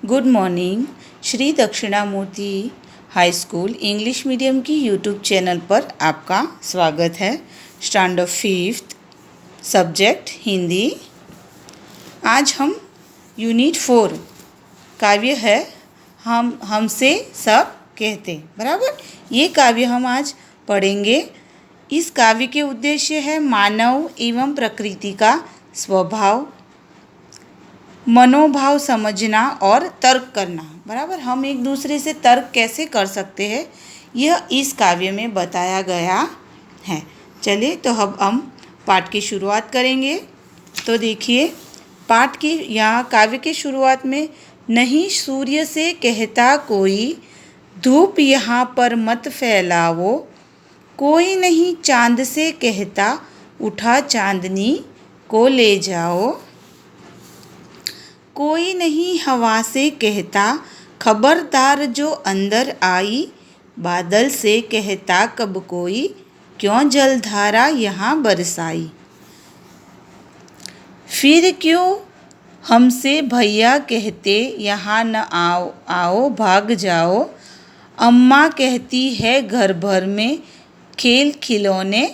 Good morning. Shri Dakshinamurthy high school English medium की YouTube channel पर आपका स्वागत है। Standard 5th subject Hindi. आज हम यूनिट 4 काव्य है हमसे सब कहते, बराबर। ये काव्य हम आज पढ़ेंगे। इस काव्य के उद्देश्य है मानव एवं प्रकृति का स्वभाव, मनोभाव समझना और तर्क करना, बराबर। हम एक दूसरे से तर्क कैसे कर सकते हैं, यह इस काव्य में बताया गया है। चलिए तो अब हम पाठ की शुरुआत करेंगे। तो देखिए, पाठ की यहाँ काव्य की शुरुआत में, नहीं सूर्य से कहता कोई, धूप यहाँ पर मत फैलाओ, कोई नहीं चांद से कहता, उठा चांदनी को ले जाओ, कोई नहीं हवा से कहता, खबरदार जो अंदर आई, बादल से कहता कब कोई, क्यों जलधारा यहाँ बरसाई। फिर क्यों हमसे भैया कहते, यहाँ न आओ आओ भाग जाओ, अम्मा कहती है घर भर में, खेल खिलौने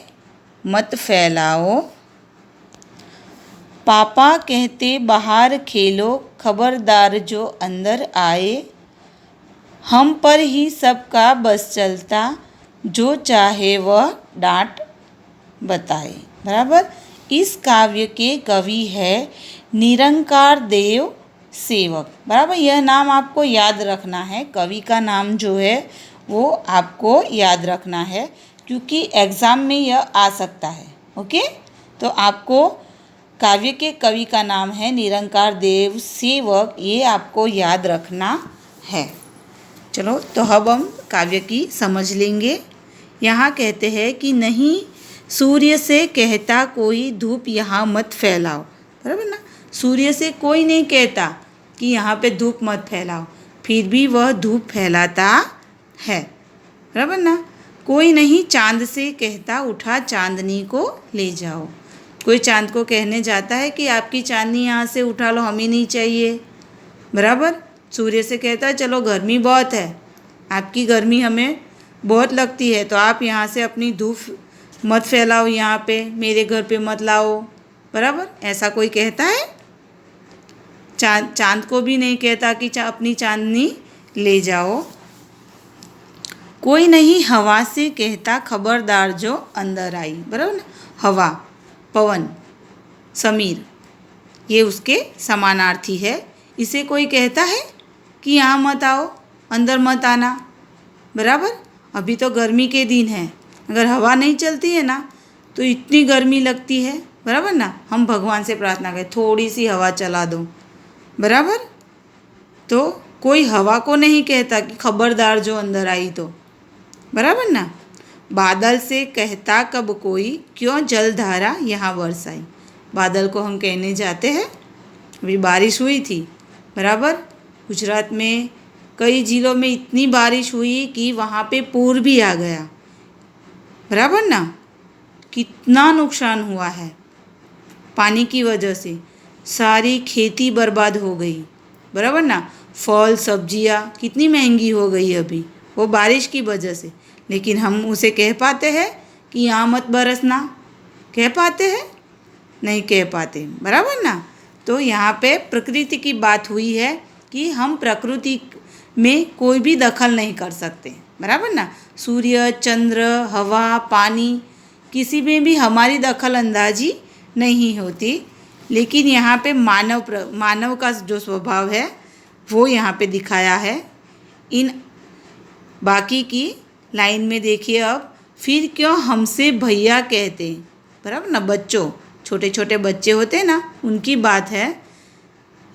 मत फैलाओ, पापा कहते बाहर खेलो, खबरदार जो अंदर आए, हम पर ही सबका बस चलता, जो चाहे वह डांट बताए, बराबर। इस काव्य के कवि है निरंकार देव सेवक, बराबर। यह नाम आपको याद रखना है। कवि का नाम जो है वो आपको याद रखना है, क्योंकि एग्ज़ाम में यह आ सकता है। ओके, तो आपको काव्य के कवि का नाम है निरंकार देव सेवक, ये आपको याद रखना है। चलो तो अब हम काव्य की समझ लेंगे। यहाँ कहते हैं कि नहीं सूर्य से कहता कोई, धूप यहाँ मत फैलाओ, बराबर ना। सूर्य से कोई नहीं कहता कि यहाँ पे धूप मत फैलाओ, फिर भी वह धूप फैलाता है, बराबर ना। कोई नहीं चांद से कहता, उठा चांदनी को ले जाओ। कोई चांद को कहने जाता है कि आपकी चांदनी यहाँ से उठा लो, हमें नहीं चाहिए, बराबर। सूर्य से कहता है चलो गर्मी बहुत है, आपकी गर्मी हमें बहुत लगती है, तो आप यहाँ से अपनी धूप मत फैलाओ, यहाँ पे मेरे घर पे मत लाओ, बराबर। ऐसा कोई कहता है? चांद को भी नहीं कहता कि अपनी चांदनी ले जाओ। कोई नहीं हवा से कहता, खबरदार जो अंदर आई, बराबर ना। हवा, पवन, समीर, ये उसके समानार्थी है। इसे कोई कहता है कि यहाँ मत आओ, अंदर मत आना, बराबर। अभी तो गर्मी के दिन है, अगर हवा नहीं चलती है ना तो इतनी गर्मी लगती है, बराबर ना। हम भगवान से प्रार्थना करें थोड़ी सी हवा चला दो, बराबर। तो कोई हवा को नहीं कहता कि खबरदार जो अंदर आई, तो बराबर ना। बादल से कहता कब कोई, क्यों जलधारा यहाँ बरसाई। बादल को हम कहने जाते हैं, अभी बारिश हुई थी, बराबर। गुजरात में कई ज़िलों में इतनी बारिश हुई कि वहाँ पे पूर भी आ गया, बराबर ना। कितना नुकसान हुआ है पानी की वजह से, सारी खेती बर्बाद हो गई, बराबर ना। फल सब्जियाँ कितनी महंगी हो गई अभी, वो बारिश की वजह से। लेकिन हम उसे कह पाते हैं कि यहाँ मत बरसना, कह पाते हैं? नहीं कह पाते, बराबर ना। तो यहाँ पे प्रकृति की बात हुई है कि हम प्रकृति में कोई भी दखल नहीं कर सकते, बराबर ना। सूर्य, चंद्र, हवा, पानी, किसी में भी हमारी दखल अंदाजी नहीं होती। लेकिन यहाँ पे मानव का जो स्वभाव है वो यहाँ पे दिखाया है। इन बाकी की लाइन में देखिए अब, फिर क्यों हमसे भैया कहते, बराबर ना। बच्चों, छोटे छोटे बच्चे होते हैं ना, उनकी बात है।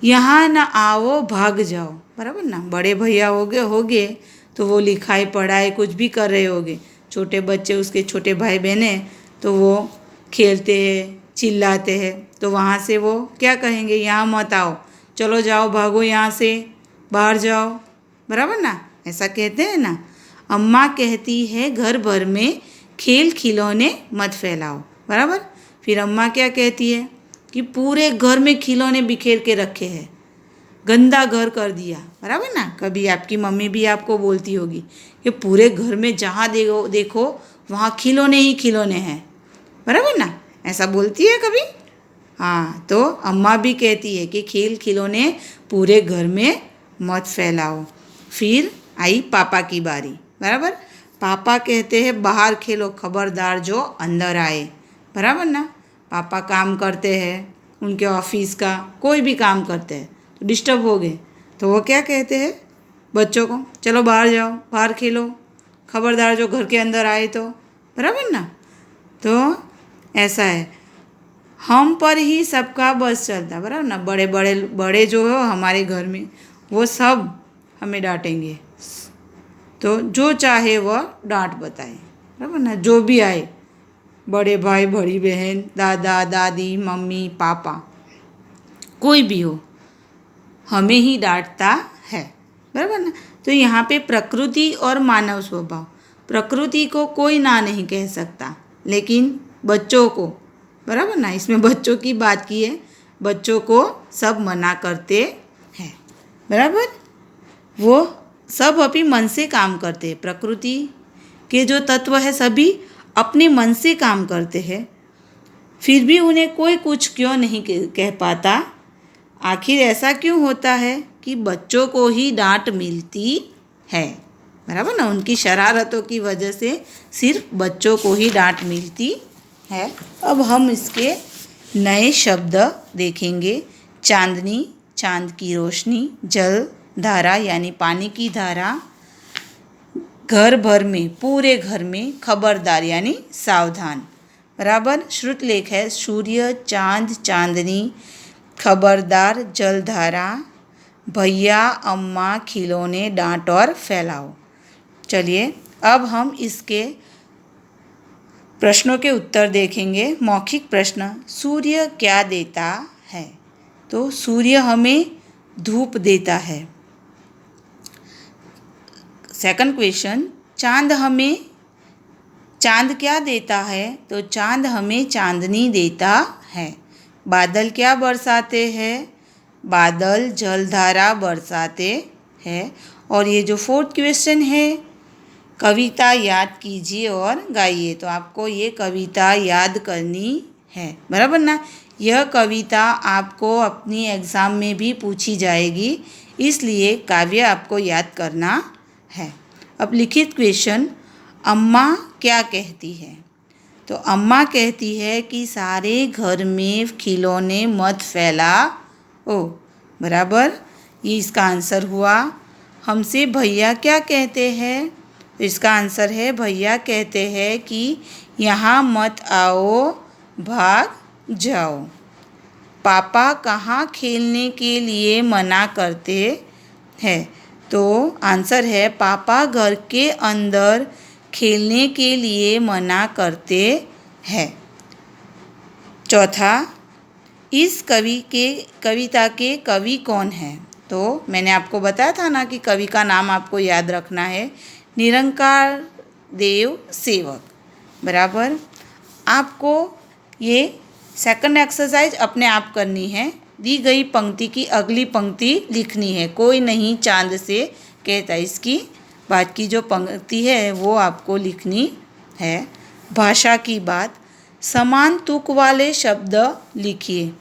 यहाँ ना आओ भाग जाओ, बराबर ना। बड़े भैया होगे तो वो लिखाई पढ़ाई कुछ भी कर रहे होगे, छोटे बच्चे उसके छोटे भाई बहन हैं तो वो खेलते हैं, चिल्लाते हैं, तो वहाँ से वो क्या कहेंगे, यहाँ मत आओ, चलो जाओ भागो यहाँ से, बाहर जाओ, बराबर ना। ऐसा कहते हैं ना। अम्मा कहती है घर भर में, खेल खिलौने मत फैलाओ, बराबर। फिर अम्मा क्या कहती है कि पूरे घर में खिलौने बिखेर के रखे हैं, गंदा घर कर दिया, बराबर ना। कभी आपकी मम्मी भी आपको बोलती होगी कि पूरे घर में जहाँ देखो देखो वहाँ खिलौने ही खिलौने हैं, बराबर ना, ऐसा बोलती है कभी। हाँ, तो अम्मा भी कहती है कि खेल खिलौने पूरे घर में मत फैलाओ। फिर आई पापा की बारी, बराबर। पापा कहते हैं बाहर खेलो, खबरदार जो अंदर आए, बराबर ना। पापा काम करते हैं, उनके ऑफिस का कोई भी काम करते हैं तो डिस्टर्ब हो गए तो वो क्या कहते हैं बच्चों को, चलो बाहर जाओ, बाहर खेलो, खबरदार जो घर के अंदर आए तो, बराबर ना। तो ऐसा है, हम पर ही सबका बस चलता, बराबर ना। बड़े बड़े बड़े जो हो हमारे घर में वो सब हमें डांटेंगे, तो जो चाहे वह डांट बताए, बराबर ना। जो भी आए, बड़े भाई बड़ी बहन, दादा दादी, मम्मी पापा, कोई भी हो, हमें ही डांटता है, बराबर ना। तो यहाँ पे प्रकृति और मानव स्वभाव, प्रकृति को कोई ना नहीं कह सकता, लेकिन बच्चों को, बराबर ना, इसमें बच्चों की बात की है, बच्चों को सब मना करते हैं, बराबर। वो सब अपने मन से काम करते हैं, प्रकृति के जो तत्व है सभी अपने मन से काम करते हैं, फिर भी उन्हें कोई कुछ क्यों नहीं कह पाता। आखिर ऐसा क्यों होता है कि बच्चों को ही डांट मिलती है, बराबर ना। उनकी शरारतों की वजह से सिर्फ बच्चों को ही डांट मिलती है। अब हम इसके नए शब्द देखेंगे। चांदनी, चांद की रोशनी, जल धारा यानी पानी की धारा, घर भर में, पूरे घर में, खबरदार यानी सावधान, बराबर। श्रुतलेख है सूर्य, चांद, चांदनी, खबरदार, जलधारा, भैया, अम्मा, खिलौने, डांट और फैलाओ। चलिए अब हम इसके प्रश्नों के उत्तर देखेंगे। मौखिक प्रश्न, सूर्य क्या देता है? तो सूर्य हमें धूप देता है। सेकंड क्वेश्चन, चांद क्या देता है? तो चांद हमें चांदनी देता है। बादल क्या बरसाते हैं? बादल जलधारा बरसाते हैं। और ये जो फोर्थ क्वेश्चन है, कविता याद कीजिए और गाइए। तो आपको ये कविता याद करनी है, बराबर ना। यह कविता आपको अपनी एग्ज़ाम में भी पूछी जाएगी, इसलिए काव्य आपको याद करना है। अब लिखित क्वेश्चन, अम्मा क्या कहती है? तो अम्मा कहती है कि सारे घर में खिलौने मत फैलाओ, बराबर। ये इसका आंसर हुआ। हमसे भैया क्या कहते हैं? तो इसका आंसर है भैया कहते हैं कि यहाँ मत आओ, भाग जाओ। पापा कहाँ खेलने के लिए मना करते हैं? तो आंसर है पापा घर के अंदर खेलने के लिए मना करते हैं। चौथा, इस कविता के कवि कौन हैं? तो मैंने आपको बताया था ना कि कवि का नाम आपको याद रखना है, निरंकार देव सेवक, बराबर। आपको ये सेकंड एक्सरसाइज अपने आप करनी है। दी गई पंक्ति की अगली पंक्ति लिखनी है। कोई नहीं चांद से कहता, इसकी बाद की जो पंक्ति है वो आपको लिखनी है। भाषा की बात, समान तुक वाले शब्द लिखिए।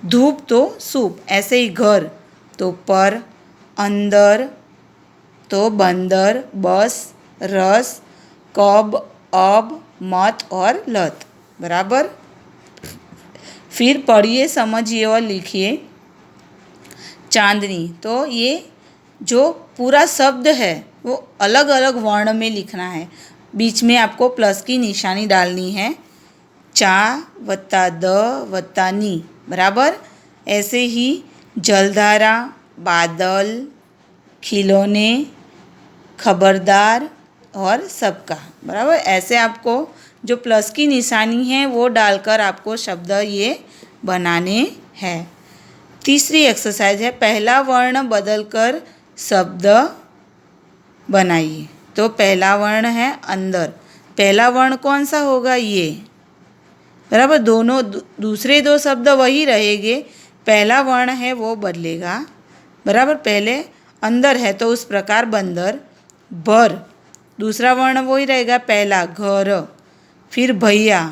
धूप तो सूप, ऐसे ही घर तो पर, अंदर तो बंदर, बस, रस, कब, अब, मत और लत, बराबर। फिर पढ़िए, समझिए और लिखिए। चांदनी, तो ये जो पूरा शब्द है वो अलग अलग वर्ण में लिखना है। बीच में आपको प्लस की निशानी डालनी है। चा वत्ता द वत्ता नी, बराबर। ऐसे ही जलधारा, बादल, खिलौने, खबरदार और सबका, बराबर। ऐसे आपको जो प्लस की निशानी है वो डालकर आपको शब्द ये बनाने हैं। तीसरी एक्सरसाइज है, पहला वर्ण बदलकर शब्द बनाइए। तो पहला वर्ण है अंदर, पहला वर्ण कौन सा होगा? ये, बराबर। दोनों दूसरे दो शब्द वही रहेंगे, पहला वर्ण है वो बदलेगा। बराबर। पहले अंदर है तो उस प्रकार बंदर। भर, दूसरा वर्ण वही रहेगा पहला घर। फिर भैया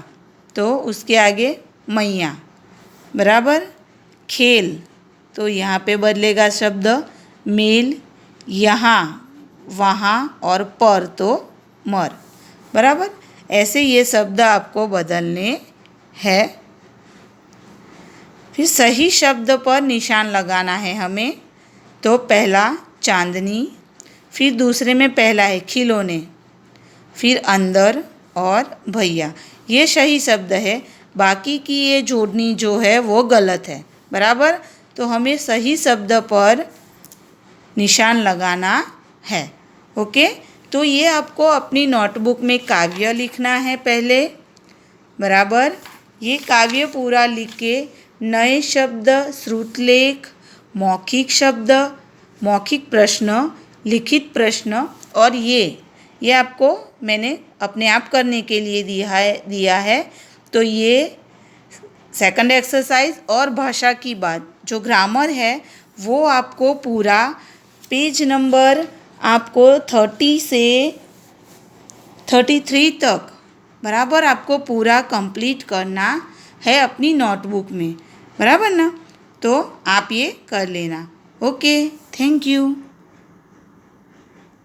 तो उसके आगे मैया, बराबर। खेल तो यहाँ पे बदलेगा शब्द मेल, यहाँ वहाँ और पर तो मर, बराबर। ऐसे ये शब्द आपको बदलने हैं। फिर सही शब्द पर निशान लगाना है हमें। तो पहला चांदनी, फिर दूसरे में पहला है खिलौने, फिर अंदर और भैया, ये सही शब्द है। बाकी की ये जोड़नी जो है वो गलत है, बराबर। तो हमें सही शब्द पर निशान लगाना है। ओके, तो ये आपको अपनी नोटबुक में काव्य लिखना है पहले, बराबर। ये काव्य पूरा लिख के नए शब्द, श्रुतलेख, मौखिक शब्द, मौखिक प्रश्न, लिखित प्रश्न और ये आपको मैंने अपने आप करने के लिए दिया है। तो ये सेकंड एक्सरसाइज और भाषा की बात जो ग्रामर है वो आपको पूरा पेज नंबर आपको 30 से 33 तक, बराबर, आपको पूरा कंप्लीट करना है अपनी नोटबुक में, बराबर ना। तो आप ये कर लेना। Okay, thank you.